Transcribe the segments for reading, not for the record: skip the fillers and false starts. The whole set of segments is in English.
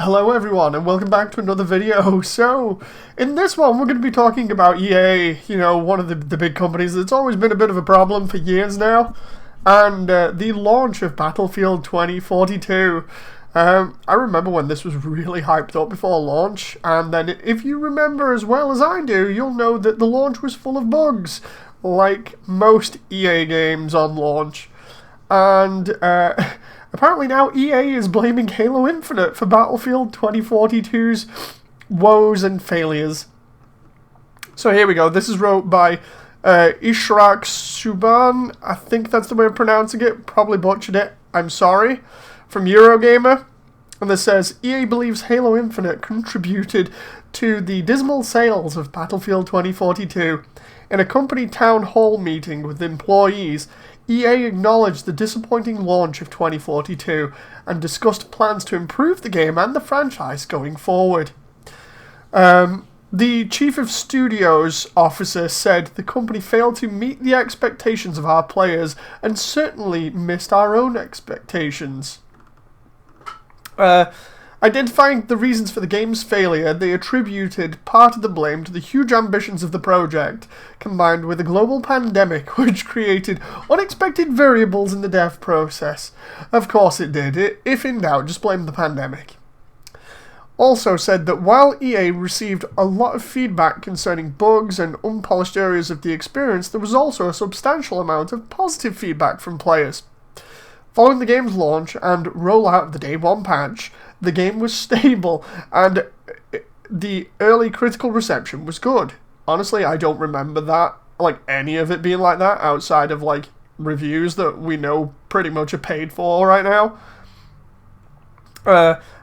Hello everyone and welcome back to another video. So, in this one we're going to be talking about EA, one of the big companies that's always been a bit of a problem for years now, and the launch of Battlefield 2042. I remember when this was really hyped up before launch, and then if you remember as well as I do, you'll know that the launch was full of bugs, like most EA games on launch. And apparently now EA is blaming Halo Infinite for Battlefield 2042's woes and failures. So here we go. This is wrote by Ishraq Subhan. I think that's the way of pronouncing it. Probably butchered it. I'm sorry. From Eurogamer. And this says, EA believes Halo Infinite contributed to the dismal sales of Battlefield 2042. In a company town hall meeting with employees, EA acknowledged the disappointing launch of 2042 and discussed plans to improve the game and the franchise going forward. The Chief of Studios officer said the company failed to meet the expectations of our players and certainly missed our own expectations. Identifying the reasons for the game's failure, they attributed part of the blame to the huge ambitions of the project, combined with a global pandemic which created unexpected variables in the dev process. Of course it did. If in doubt, just blame the pandemic. Also said that while EA received a lot of feedback concerning bugs and unpolished areas of the experience, there was also a substantial amount of positive feedback from players. Following the game's launch and rollout of the Day 1 patch, the game was stable, and the early critical reception was good. Honestly, I don't remember that, any of it being like that, outside of, reviews that we know pretty much are paid for right now.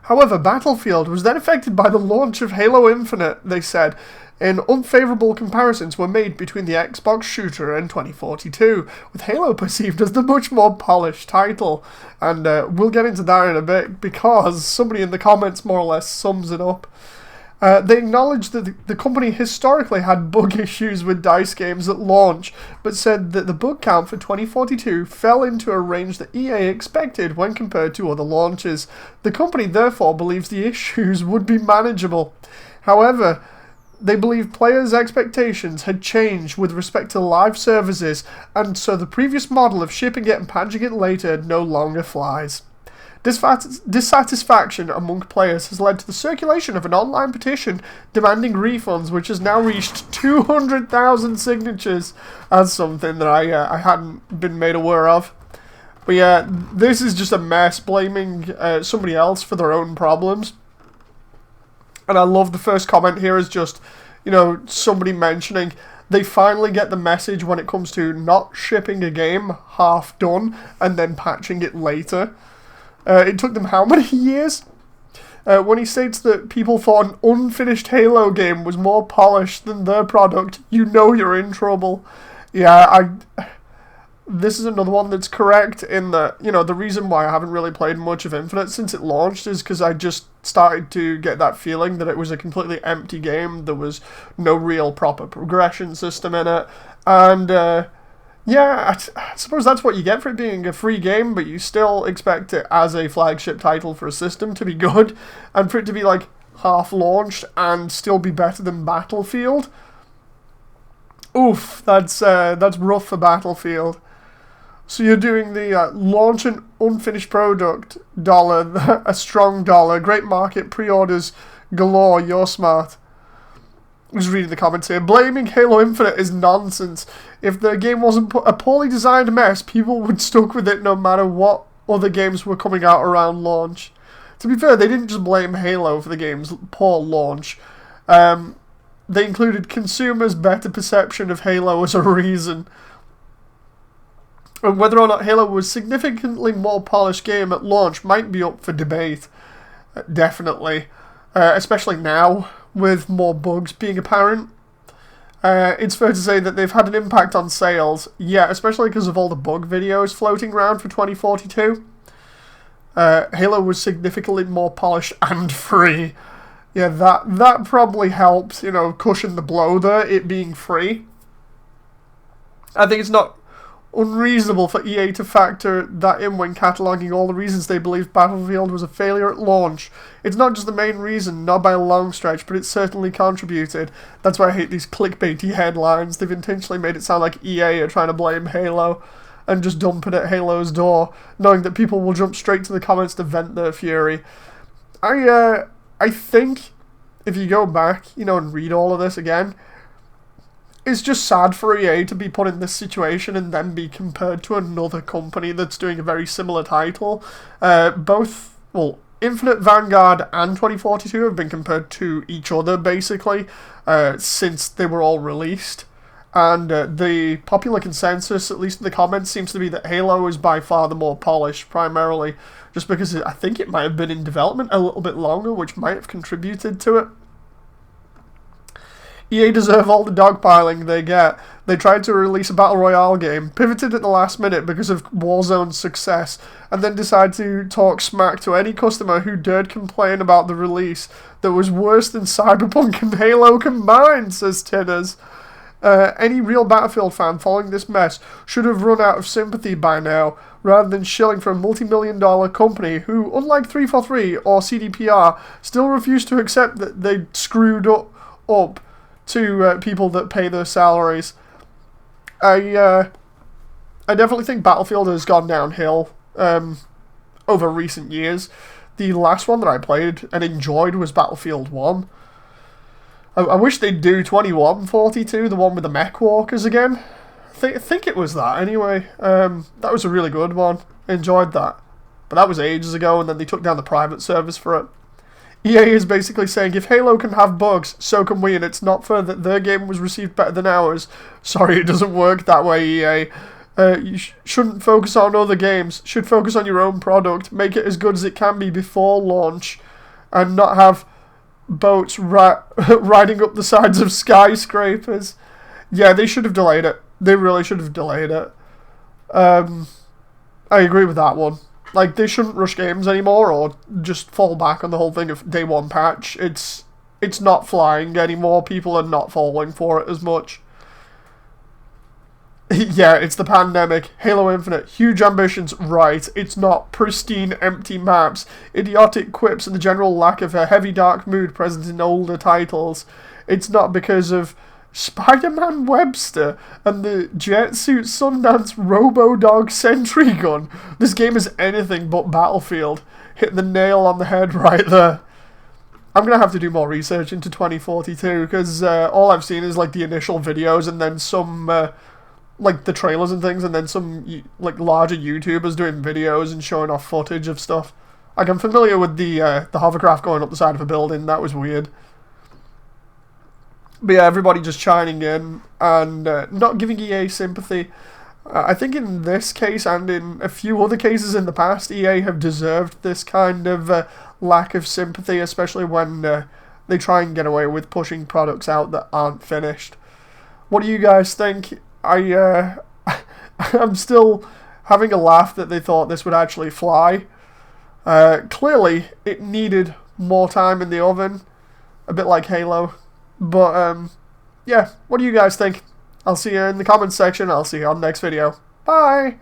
However, Battlefield was then affected by the launch of Halo Infinite, they said, and unfavourable comparisons were made between the Xbox shooter and 2042, with Halo perceived as the much more polished title. And we'll get into that in a bit, because somebody in the comments more or less sums it up. They acknowledged that the company historically had bug issues with DICE games at launch, but said that the bug count for 2042 fell into a range that EA expected when compared to other launches. The company therefore believes the issues would be manageable. However, they believe players' expectations had changed with respect to live services, and so the previous model of shipping it and patching it later no longer flies. Dissatisfaction among players has led to the circulation of an online petition demanding refunds, which has now reached 200,000 signatures. That's something that I hadn't been made aware of. But yeah, this is just a mess, blaming somebody else for their own problems. And I love the first comment here is just, somebody mentioning they finally get the message when it comes to not shipping a game half done and then patching it later. It took them how many years? When he states that people thought an unfinished Halo game was more polished than their product, you're in trouble. Yeah, this is another one that's correct in that, the reason why I haven't really played much of Infinite since it launched is because I just started to get that feeling that it was a completely empty game. There was no real proper progression system in it. And, I suppose that's what you get for it being a free game, but you still expect it as a flagship title for a system to be good, and for it to be, half-launched and still be better than Battlefield. Oof, that's rough for Battlefield. So you're doing the launch an unfinished product dollar, a strong dollar, great market, pre-orders galore, you're smart. I'm just reading the comments here. Blaming Halo Infinite is nonsense. If the game wasn't a poorly designed mess, people would stuck with it no matter what other games were coming out around launch. To be fair, they didn't just blame Halo for the game's poor launch. They included consumers' better perception of Halo as a reason. And whether or not Halo was a significantly more polished game at launch might be up for debate. Definitely. Especially now, with more bugs being apparent. It's fair to say that they've had an impact on sales. Yeah, especially because of all the bug videos floating around for 2042. Halo was significantly more polished and free. Yeah, that probably helps, cushion the blow there, it being free. I think it's not unreasonable for EA to factor that in when cataloguing all the reasons they believe Battlefield was a failure at launch. It's not just the main reason, not by a long stretch, but it certainly contributed. That's why I hate these clickbaity headlines. They've intentionally made it sound like EA are trying to blame Halo and just dump it at Halo's door, knowing that people will jump straight to the comments to vent their fury. I think if you go back, and read all of this again, it's just sad for EA to be put in this situation and then be compared to another company that's doing a very similar title. Infinite Vanguard and 2042 have been compared to each other, basically, since they were all released. And the popular consensus, at least in the comments, seems to be that Halo is by far the more polished, primarily just because I think it might have been in development a little bit longer, which might have contributed to it. EA deserve all the dogpiling they get. They tried to release a Battle Royale game, pivoted at the last minute because of Warzone's success, and then decided to talk smack to any customer who dared complain about the release that was worse than Cyberpunk and Halo combined, says Tinners. Any real Battlefield fan following this mess should have run out of sympathy by now, rather than shilling for a multi-million-dollar company who, unlike 343 or CDPR, still refuse to accept that they screwed up to people that pay their salaries. I definitely think Battlefield has gone downhill over recent years. The last one that I played and enjoyed was Battlefield 1. I wish they'd do 2142, the one with the mech walkers again. I think it was that anyway. That was a really good one. I enjoyed that. But that was ages ago, and then they took down the private service for it. EA is basically saying, if Halo can have bugs, so can we, and it's not fair that their game was received better than ours. Sorry, it doesn't work that way, EA. You shouldn't focus on other games. Should focus on your own product. Make it as good as it can be before launch, and not have boats riding up the sides of skyscrapers. Yeah, they should have delayed it. They really should have delayed it. I agree with that one. Like, they shouldn't rush games anymore, or just fall back on the whole thing of day one patch. It's not flying anymore. People are not falling for it as much. Yeah, it's the pandemic. Halo Infinite. Huge ambitions, right. It's not pristine, empty maps. Idiotic quips and the general lack of a heavy, dark mood present in older titles. It's not because of Spider-Man Webster and the Jetsuit Sundance Robo-Dog Sentry Gun. This game is anything but Battlefield. Hit the nail on the head right there. I'm going to have to do more research into 2042, because all I've seen is like the initial videos and then some like the trailers and things, and then some like larger YouTubers doing videos and showing off footage of stuff. Like, I'm familiar with the hovercraft going up the side of a building. That was weird. But yeah, everybody just chiming in and not giving EA sympathy. I think in this case and in a few other cases in the past, EA have deserved this kind of lack of sympathy, especially when they try and get away with pushing products out that aren't finished. What do you guys think? I'm still having a laugh that they thought this would actually fly. Clearly, it needed more time in the oven, a bit like Halo. But, yeah, what do you guys think? I'll see you in the comments section. I'll see you on the next video. Bye!